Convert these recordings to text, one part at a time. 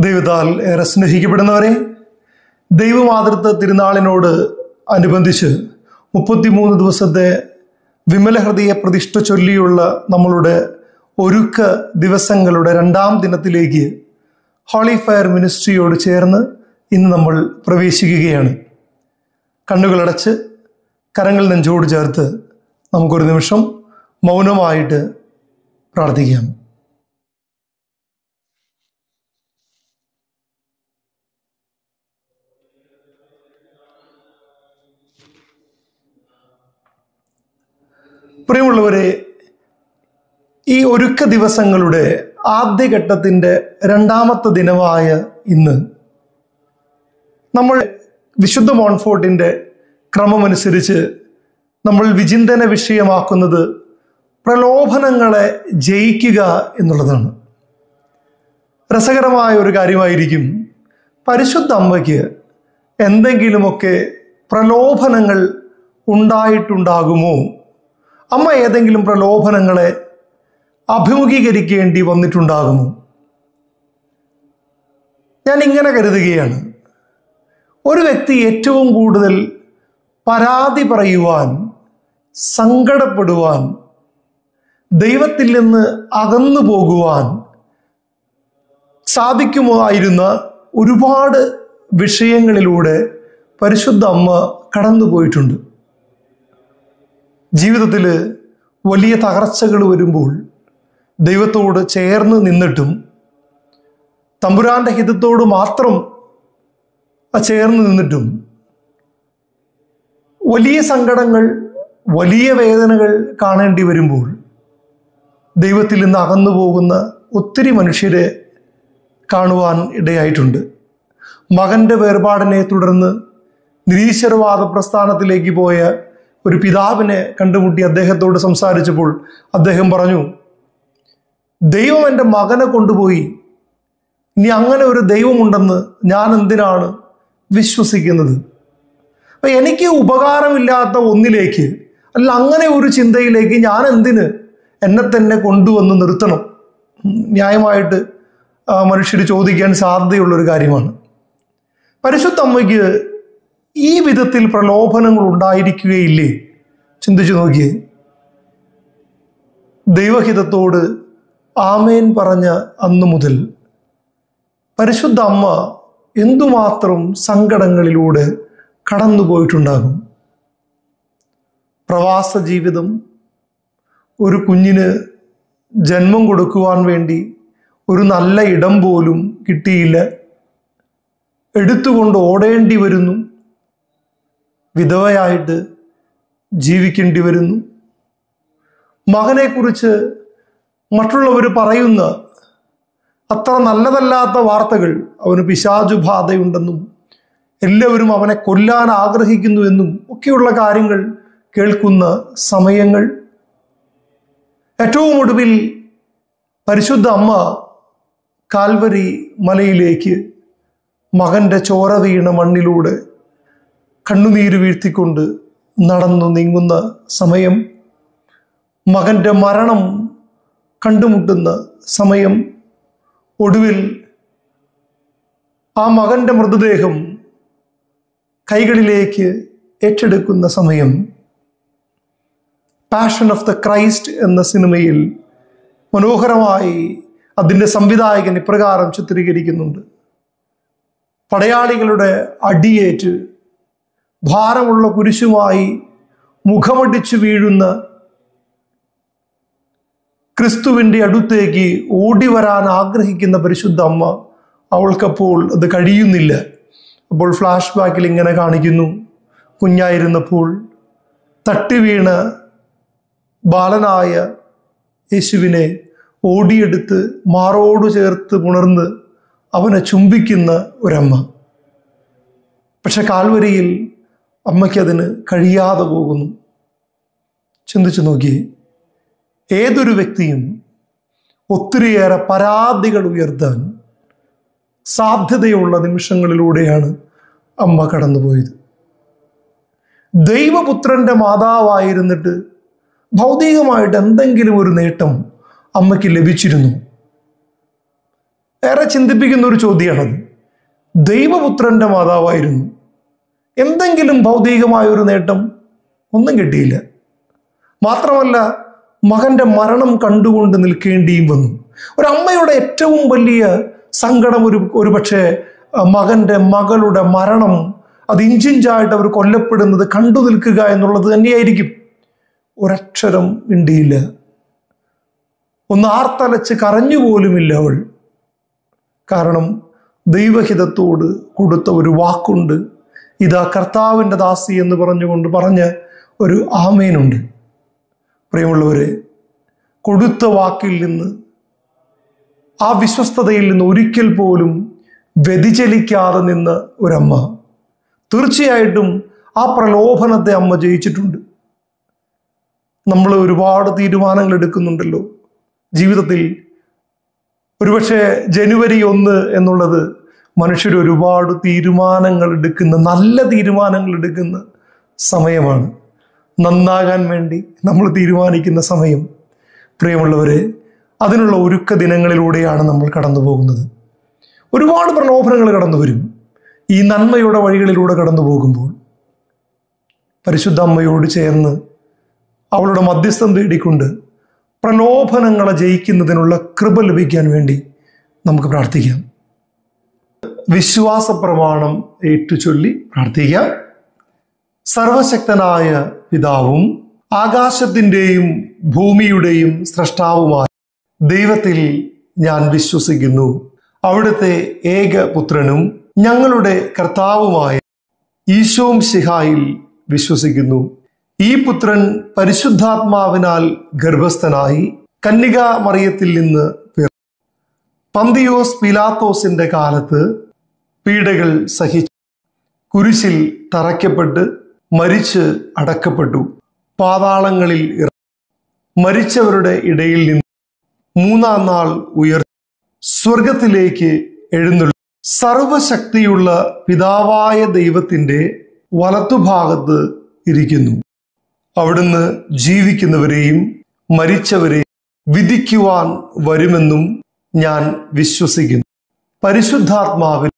ദൈവത്താൽ ഏറെ സ്നേഹിക്കപ്പെടുന്നവരെ, ദൈവമാതൃത്വ തിരുനാളിനോട് അനുബന്ധിച്ച് 33 ദിവസത്തെ വിമല ഹൃദയ പ്രതിഷ്ഠ ചൊല്ലിയുള്ള നമ്മളുടെ ഒരുക്ക ദിവസങ്ങളുടെ 2ാം ദിനത്തിലേക്ക് ഹോളി ഫയർ മിനിസ്ട്രിയോട് ചേർന്ന് ഇന്ന് നമ്മൾ പ്രവേശിക്കുകയാണ്. കണ്ണുകളടച്ച് കരങ്ങൾ നെഞ്ചോട് ചേർത്ത് നമുക്കൊരു നിമിഷം മൗനമായിട്ട് പ്രാർത്ഥിക്കാം. പ്രിയമുള്ളവരെ, ഈ ഒരുക്ക ദിവസങ്ങളുടെ ആദ്യഘട്ടത്തിൻ്റെ 2ാമത്തെ ദിനമായ ഇന്ന് നമ്മൾ വിശുദ്ധ മോൺഫോർട്ടിൻ്റെ ക്രമമനുസരിച്ച് നമ്മൾ വിചിന്തന വിഷയമാക്കുന്നത് പ്രലോഭനങ്ങളെ ജയിക്കുക എന്നുള്ളതാണ്. രസകരമായ ഒരു കാര്യമായിരിക്കും, പരിശുദ്ധ അമ്മയ്ക്ക് എന്തെങ്കിലുമൊക്കെ പ്രലോഭനങ്ങൾ ഉണ്ടായിട്ടുണ്ടാകുമോ? അമ്മ ഏതെങ്കിലും പ്രലോഭനങ്ങളെ അഭിമുഖീകരിക്കേണ്ടി വന്നിട്ടുണ്ടാകുമോ? ഞാൻ ഇങ്ങനെ കരുതുകയാണ്, ഒരു വ്യക്തി ഏറ്റവും കൂടുതൽ പരാതി പറയുവാൻ, സങ്കടപ്പെടുവാൻ, ദൈവത്തിൽ നിന്ന് അകന്നു പോകുവാൻ സാധിക്കുമായിരുന്ന ഒരുപാട് വിഷയങ്ങളിലൂടെ പരിശുദ്ധ അമ്മ കടന്നുപോയിട്ടുണ്ട്. ജീവിതത്തിൽ വലിയ തകർച്ചകൾ വരുമ്പോൾ ദൈവത്തോട് ചേർന്ന് നിന്നിട്ടും തമ്പുരാന്റെ ഹിതത്തോട് മാത്രം ചേർന്ന് നിന്നിട്ടും വലിയ സങ്കടങ്ങൾ, വലിയ വേദനകൾ കാണേണ്ടി വരുമ്പോൾ ദൈവത്തിൽ നിന്ന് അകന്നു പോകുന്ന ഒത്തിരി മനുഷ്യരെ കാണുവാൻ ഇടയായിട്ടുണ്ട്. മകൻ്റെ വേർപാടിനെ തുടർന്ന് നിരീശ്വരവാദ പ്രസ്ഥാനത്തിലേക്ക് പോയ ഒരു പിതാവിനെ കണ്ടുമുട്ടി അദ്ദേഹത്തോട് സംസാരിച്ചപ്പോൾ അദ്ദേഹം പറഞ്ഞു, ദൈവം എൻ്റെ മകനെ കൊണ്ടുപോയി, ഇനി അങ്ങനെ ഒരു ദൈവമുണ്ടെന്ന് ഞാൻ എന്തിനാണ് വിശ്വസിക്കുന്നത്? അപ്പം എനിക്ക് ഉപകാരമില്ലാത്ത ഒന്നിലേക്ക്, അല്ല അങ്ങനെ ഒരു ചിന്തയിലേക്ക് ഞാൻ എന്തിന് എന്നെ തന്നെ കൊണ്ടുവന്ന് നിർത്തണം? ന്യായമായിട്ട് മനുഷ്യർ ചോദിക്കാൻ സാധ്യതയുള്ളൊരു കാര്യമാണ്. പരിശുദ്ധ അമ്മയ്ക്ക് ഈ വിധത്തിൽ പ്രലോഭനങ്ങൾ ഉണ്ടായിരിക്കുകയില്ലേ? ചിന്തിച്ചു നോക്കിയേ. ദൈവഹിതത്തോട് ആമേൻ പറഞ്ഞ അന്നു മുതൽ പരിശുദ്ധ അമ്മ എന്തുമാത്രം സങ്കടങ്ങളിലൂടെ കടന്നുപോയിട്ടുണ്ടാകും. പ്രവാസ ജീവിതം, ഒരു കുഞ്ഞിന് ജന്മം കൊടുക്കുവാൻ വേണ്ടി ഒരു നല്ല ഇടം പോലും കിട്ടിയില്ല, എടുത്തുകൊണ്ട് ഓടേണ്ടി വരുന്നു, വിധവയായിട്ട് ജീവിക്കേണ്ടി വരുന്നു. മകനെക്കുറിച്ച് മറ്റുള്ളവർ പറയുന്ന അത്ര നല്ലതല്ലാത്ത വാർത്തകൾ, അവന് പിശാചുബാധയുണ്ടെന്നും എല്ലാവരും അവനെ കൊല്ലാൻ ആഗ്രഹിക്കുന്നു എന്നും ഒക്കെയുള്ള കാര്യങ്ങൾ കേൾക്കുന്ന സമയങ്ങൾ. ഏറ്റവും ഒടുവിൽ പരിശുദ്ധ അമ്മ കാൽവരി മലയിലേക്ക് മകൻ്റെ ചോര വീണ മണ്ണിലൂടെ കണ്ണുനീര് വീഴ്ത്തിക്കൊണ്ട് നടന്നു നീങ്ങുന്ന സമയം, മകൻ്റെ മരണം കണ്ടുമുട്ടുന്ന സമയം, ഒടുവിൽ ആ മകൻ്റെ മൃതദേഹം കൈകളിലേക്ക് ഏറ്റെടുക്കുന്ന സമയം, പാഷൻ ഓഫ് ദ ക്രൈസ്റ്റ് എന്ന സിനിമയിൽ മനോഹരമായി അതിൻ്റെ സംവിധായകൻ ഇപ്രകാരം ചിത്രീകരിക്കുന്നുണ്ട്. പടയാളികളുടെ അടിയേറ്റ് ഭാരമുള്ള കുരിശുമായി മുഖമടിച്ചു വീഴുന്ന ക്രിസ്തുവിൻ്റെ അടുത്തേക്ക് ഓടി വരാൻ ആഗ്രഹിക്കുന്ന പരിശുദ്ധ അമ്മ, അവൾക്കപ്പോൾ അത് കഴിയുന്നില്ല. അപ്പോൾ ഫ്ലാഷ് ബാക്കിൽ ഇങ്ങനെ കാണിക്കുന്നു, കുഞ്ഞായിരുന്നപ്പോൾ തട്ടി വീണ ബാലനായ യേശുവിനെ ഓടിയെടുത്ത് മാറോട് ചേർത്ത് പുണർന്ന് അവനെ ചുംബിക്കുന്ന ഒരമ്മ. പക്ഷെ കാൽവരിയിൽ അമ്മയ്ക്കതിന് കഴിയാതെ പോകുന്നു. ചിന്തിച്ചു നോക്കിയേ, ഏതൊരു വ്യക്തിയും ഒത്തിരിയേറെ പരാതികൾ ഉയർത്താൻ സാധ്യതയുള്ള നിമിഷങ്ങളിലൂടെയാണ് അമ്മ കടന്നുപോയത്. ദൈവപുത്രന്റെ മാതാവായിരുന്നിട്ട് ഭൗതികമായിട്ട് എന്തെങ്കിലും ഒരു നേട്ടം അമ്മയ്ക്ക് ലഭിച്ചിരുന്നു? ഏറെ ചിന്തിപ്പിക്കുന്ന ഒരു ചോദ്യമാണത്. ദൈവപുത്രന്റെ മാതാവായിരുന്നു. എന്തെങ്കിലും ഭൗതികമായ ഒരു നേട്ടം ഒന്നും കിട്ടിയില്ല. മാത്രമല്ല, മകന്റെ മരണം കണ്ടുകൊണ്ട് നിൽക്കേണ്ടിയും വന്നു. ഒരമ്മയുടെ ഏറ്റവും വലിയ സങ്കടം ഒരു പക്ഷേ മകളുടെ മരണം, അത് ഇഞ്ചിഞ്ചായിട്ട് അവർ കൊല്ലപ്പെടുന്നത് കണ്ടു നിൽക്കുക എന്നുള്ളത് തന്നെയായിരിക്കും. ഒരക്ഷരം മിണ്ടിയില്ല, ഒന്ന് ആർത്തലച്ച് കരഞ്ഞുപോലുമില്ല അവൾ. കാരണം ദൈവഹിതത്തോട് കൊടുത്ത ഒരു വാക്കുണ്ട്. ഇതാ കർത്താവിൻ്റെ ദാസി എന്ന് പറഞ്ഞുകൊണ്ട് പറഞ്ഞ ഒരു ആമേനുണ്ട്. പ്രിയമുള്ളവരെ, കൊടുത്ത വാക്കിൽ നിന്ന്, ആ വിശ്വസ്തതയിൽ നിന്ന് ഒരിക്കൽ പോലും വ്യതിചലിക്കാതെ നിന്ന ഒരമ്മ, തീർച്ചയായിട്ടും ആ പ്രലോഭനത്തെ അമ്മ ജയിച്ചിട്ടുണ്ട്. നമ്മൾ ഒരുപാട് തീരുമാനങ്ങൾ എടുക്കുന്നുണ്ടല്ലോ ജീവിതത്തിൽ. ഒരുപക്ഷെ ജനുവരി 1 എന്നുള്ളത് മനുഷ്യർ ഒരുപാട് തീരുമാനങ്ങൾ എടുക്കുന്ന, നല്ല തീരുമാനങ്ങൾ എടുക്കുന്ന സമയമാണ്. നന്നാകാൻ വേണ്ടി നമ്മൾ തീരുമാനിക്കുന്ന സമയം. പ്രിയമുള്ളവരെ, അതിനുള്ള ഒരുക്ക ദിനങ്ങളിലൂടെയാണ് നമ്മൾ കടന്നു പോകുന്നത്. ഒരുപാട് പ്രലോഭനങ്ങൾ കടന്നു വരും. ഈ നന്മയുടെ വഴികളിലൂടെ കടന്നു പോകുമ്പോൾ പരിശുദ്ധ അമ്മയോട് ചേർന്ന് അവളുടെ മധ്യസ്ഥം തേടിക്കൊണ്ട് പ്രലോഭനങ്ങളെ ജയിക്കുന്നതിനുള്ള കൃപ ലഭിക്കാൻ വേണ്ടി നമുക്ക് പ്രാർത്ഥിക്കാം. വിശ്വാസ പ്രമാണം ഏറ്റുചൊല്ലി പ്രാർത്ഥിക്കാം. സർവശക്തനായ പിതാവും ആകാശത്തിൻ്റെയും ഭൂമിയുടെയും സ്രഷ്ടാവുമായ ദൈവത്തിൽ ഞാൻ വിശ്വസിക്കുന്നു. അവിടുത്തെ ഏകപുത്രനും ഞങ്ങളുടെ കർത്താവുമായ ഈശോ മിശിഹായിൽ വിശ്വസിക്കുന്നു. ഈ പുത്രൻ പരിശുദ്ധാത്മാവിനാൽ ഗർഭസ്ഥനായി കന്യകാ മറിയത്തിൽ നിന്ന് പിറന്നു. പന്തിയോസ് പീലാത്തോസിന്റെ കാലത്ത് പീഡകൾ സഹിച്ചു, കുരിശിൽ തറയ്ക്കപ്പെട്ട് മരിച്ച് അടക്കപ്പെട്ടു. പാതാളങ്ങളിൽ ഇറങ്ങി മരിച്ചവരുടെ ഇടയിൽ നിന്ന് 3-ാം നാൾ ഉയർത്തി സ്വർഗത്തിലേക്ക് എഴുന്നള്ളി സർവശക്തിയുള്ള പിതാവായ ദൈവത്തിന്റെ വലത്തുഭാഗത്ത് ഇരിക്കുന്നു. അവിടുന്ന് ജീവിക്കുന്നവരെയും മരിച്ചവരെയും വിധിക്കുവാൻ വരുമെന്നും ഞാൻ വിശ്വസിക്കുന്നു. പരിശുദ്ധാത്മാവിൽ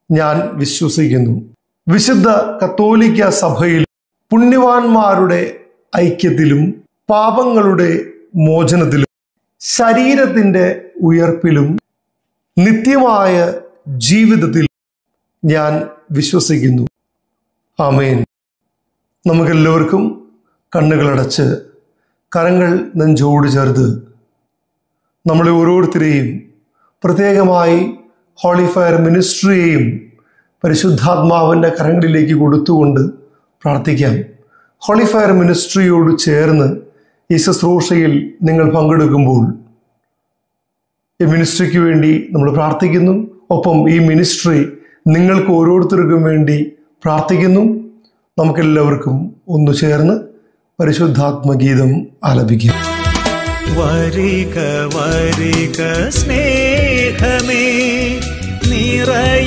ഞാൻ വിശ്വസിക്കുന്നു. വിശുദ്ധ കത്തോലിക്ക സഭയിൽ പുണ്യവാന്മാരുടെ ഐക്യത്തിലും പാപങ്ങളുടെ മോചനത്തിലും ശരീരത്തിന്റെ ഉയർപ്പിലും നിത്യമായ ജീവിതത്തിൽ ഞാൻ വിശ്വസിക്കുന്നു. ആമേൻ. നമുക്കെല്ലാവർക്കും കണ്ണുകളടച്ച് കരങ്ങൾ നെഞ്ചോട് ചേർത്ത് നമ്മളെ ഓരോരുത്തരെയും, പ്രത്യേകമായി ഹോളി ഫയർ മിനിസ്ട്രിയെയും പരിശുദ്ധാത്മാവിൻ്റെ കരങ്ങളിലേക്ക് കൊടുത്തുകൊണ്ട് പ്രാർത്ഥിക്കാം. ഹോളി ഫയർ മിനിസ്ട്രിയോട് ചേർന്ന് ഈ ശുശ്രൂഷയിൽ നിങ്ങൾ പങ്കെടുക്കുമ്പോൾ ഈ മിനിസ്ട്രിക്ക് വേണ്ടി നമ്മൾ പ്രാർത്ഥിക്കുന്നു. ഒപ്പം ഈ മിനിസ്ട്രി നിങ്ങൾക്ക് ഓരോരുത്തർക്കും വേണ്ടി പ്രാർത്ഥിക്കുന്നു. നമുക്കെല്ലാവർക്കും ഒന്നു ചേർന്ന് പരിശുദ്ധാത്മഗീതം ആലപിക്കാം. വരിക വരിക സ്നേഹമേ, നിറയണേയടിയങ്ങളിൽ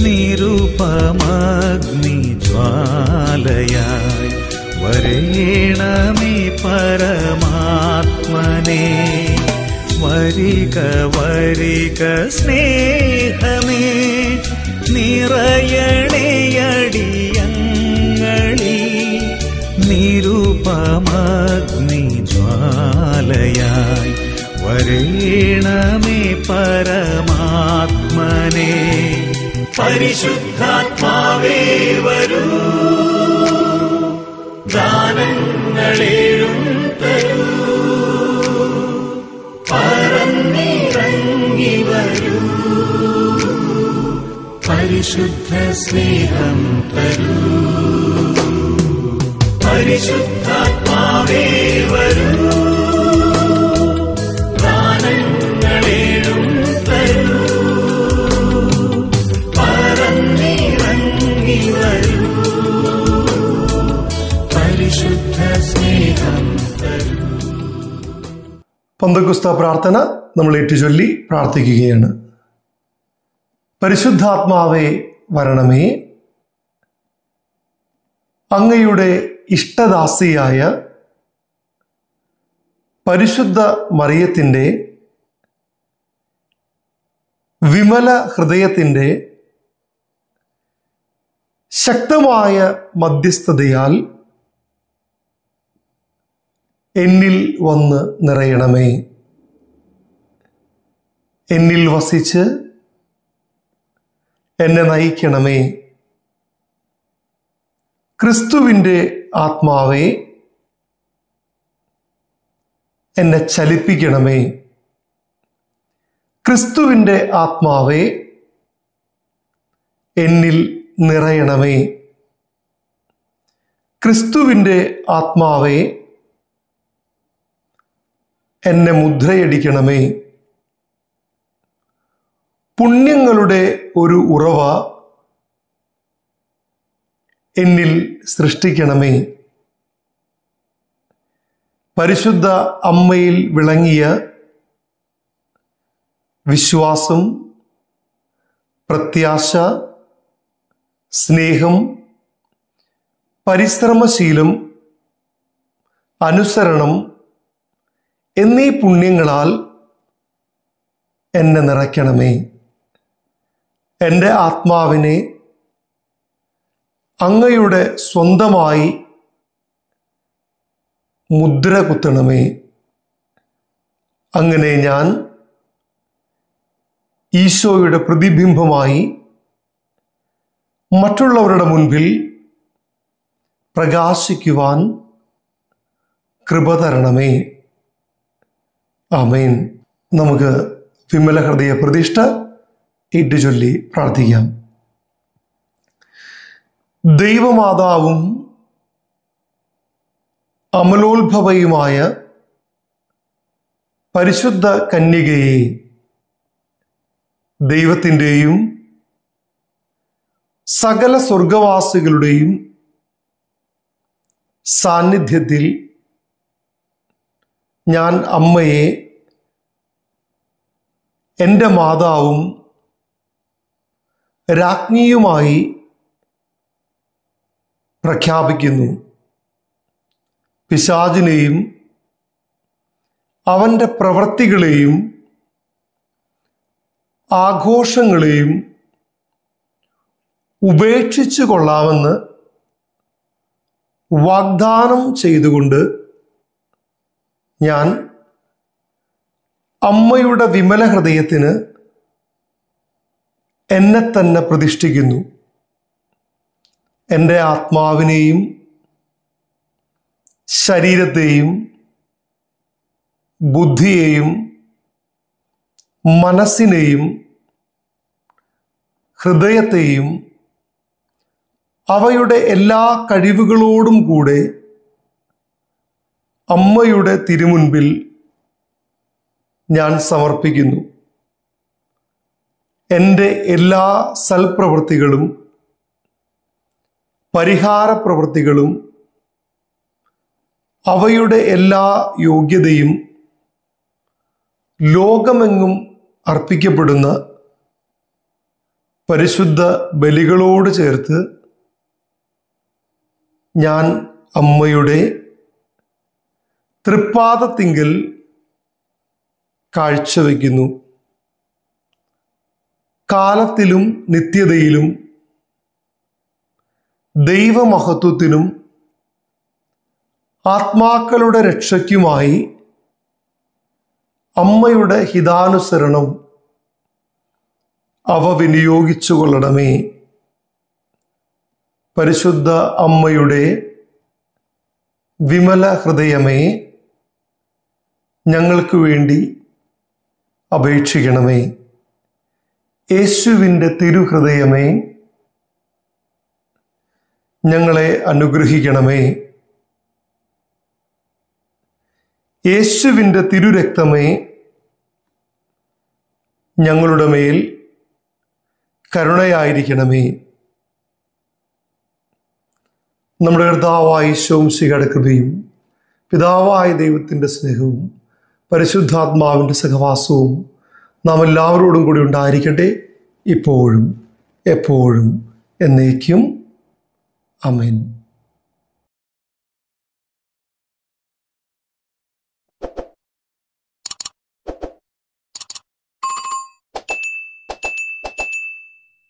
നിരുപമഗ്നി ജ്വാലയായി വരേണമേ പരമാത്മനേ. വരിക വരിക സ്നേഹമേ, നിറയണേയടിയങ്ങളിൽ നിരുപമഗ്നി ജ്വാലയായി വരേണമേ പരമാത്മനേ. പരിശുദ്ധാത്മാവേ വരൂ, ദാനങ്ങളേഴും തരൂ, പറന്നിറങ്ങി വരൂ, പരിശുദ്ധ സ്നേഹം തരൂ. പരിശുദ്ധാത്മാവേ വരൂ, ദാനങ്ങളേഴും തരൂ, പറന്നിറങ്ങി വരൂ, പരിശുദ്ധ സ്നേഹം തരൂ. പന്തക്കുസ്ത പ്രാർത്ഥന നമ്മൾ ഏറ്റുചൊല്ലി പ്രാർത്ഥിക്കുകയാണ്. പരിശുദ്ധാത്മാവേ വരണമേ, അങ്ങയുടെ ഇഷ്ടദാസിയായ പരിശുദ്ധ മറിയത്തിൻ്റെ വിമല ഹൃദയത്തിൻ്റെ ശക്തമായ മധ്യസ്ഥതയാൽ എന്നിൽ വന്ന് നിറയണമേ. എന്നിൽ വസിച്ച് എന്നെ നയിക്കണമേ. ക്രിസ്തുവിൻ്റെ ആത്മാവേ, എന്നെ ചലിപ്പിക്കണമേ. ക്രിസ്തുവിൻ്റെ ആത്മാവേ, എന്നിൽ നിറയണമേ. ക്രിസ്തുവിൻ്റെ ആത്മാവേ, എന്നെ മുദ്രയടിക്കണമേ. പുണ്യങ്ങളുടെ ഒരു ഉറവ എന്നിൽ സൃഷ്ടിക്കണമേ. പരിശുദ്ധ അമ്മയിൽ വിളങ്ങിയ വിശ്വാസം, പ്രത്യാശ, സ്നേഹം, പരിശ്രമശീലം, അനുസരണം എന്നീ പുണ്യങ്ങളാൽ എന്നെ നിറയ്ക്കണമേ. എൻ്റെ ആത്മാവിനെ അങ്ങയുടെ സ്വന്തമായി മുദ്ര കുത്തണമേ. അങ്ങനെ ഞാൻ ഈശോയുടെ പ്രതിബിംബമായി മറ്റുള്ളവരുടെ മുൻപിൽ പ്രകാശിക്കുവാൻ കൃപ തരണമേ. ആമേൻ. നമുക്ക് വിമല ഹൃദയ പ്രതിഷ്ഠ ഏറ്റുചൊല്ലി പ്രാർത്ഥിക്കാം. ദൈവമാതാവും അമലോത്ഭവയുമായ പരിശുദ്ധ കന്യകയെ, ദൈവത്തിൻ്റെയും സകല സ്വർഗവാസികളുടെയും സാന്നിധ്യത്തിൽ ഞാൻ അമ്മയെ എൻ്റെ മാതാവും രാജ്ഞിയുമായി പ്രഖ്യാപിക്കുന്നു. പിശാചിനെയും അവൻ്റെ പ്രവൃത്തികളെയും ആഘോഷങ്ങളെയും ഉപേക്ഷിച്ചു കൊള്ളാമെന്ന് വാഗ്ദാനം ചെയ്തുകൊണ്ട് ഞാൻ അമ്മയുടെ വിമല ഹൃദയത്തിന് എന്നെ തന്നെ പ്രതിഷ്ഠിക്കുന്നു. എൻ്റെ ആത്മാവിനെയും ശരീരത്തെയും ബുദ്ധിയെയും മനസ്സിനെയും ഹൃദയത്തെയും അവയുടെ എല്ലാ കഴിവുകളോടും കൂടെ അമ്മയുടെ തിരുമുൻപിൽ ഞാൻ സമർപ്പിക്കുന്നു. എൻ്റെ എല്ലാ സൽപ്രവൃത്തികളും പരിഹാര പ്രവൃത്തികളും അവയുടെ എല്ലാ യോഗ്യതയും ലോകമെങ്ങും അർപ്പിക്കപ്പെടുന്ന പരിശുദ്ധ ബലികളോട് ചേർത്ത് ഞാൻ അമ്മയുടെ തൃപ്പാദത്തിങ്കൽ കാഴ്ചവെക്കുന്നു. കാലത്തിലും നിത്യതയിലും ദൈവമഹത്വത്തിനും ആത്മാക്കളുടെ രക്ഷയ്ക്കുമായി അമ്മയുടെ ഹിതാനുസരണം അവ വിനിയോഗിച്ചു കൊള്ളണമേ. പരിശുദ്ധ അമ്മയുടെ വിമല ഹൃദയമേ, ഞങ്ങൾക്ക് വേണ്ടി അപേക്ഷിക്കണമേ. യേശുവിൻ്റെ തിരുഹൃദയമേ, ഞങ്ങളെ അനുഗ്രഹിക്കണമേ. യേശുവിൻ്റെ തിരുരക്തമേ, ഞങ്ങളുടെ മേൽ കരുണയായിരിക്കണമേ. നമ്മുടെ കർത്താവായ ഈശോമിശിഹായുടെ കൃപയും പിതാവായ ദൈവത്തിൻ്റെ സ്നേഹവും പരിശുദ്ധാത്മാവിൻ്റെ സഹവാസവും നാം എല്ലാവരോടും കൂടി ഉണ്ടായിരിക്കട്ടെ, ഇപ്പോഴും എപ്പോഴും എന്നേക്കും. ആമേൻ.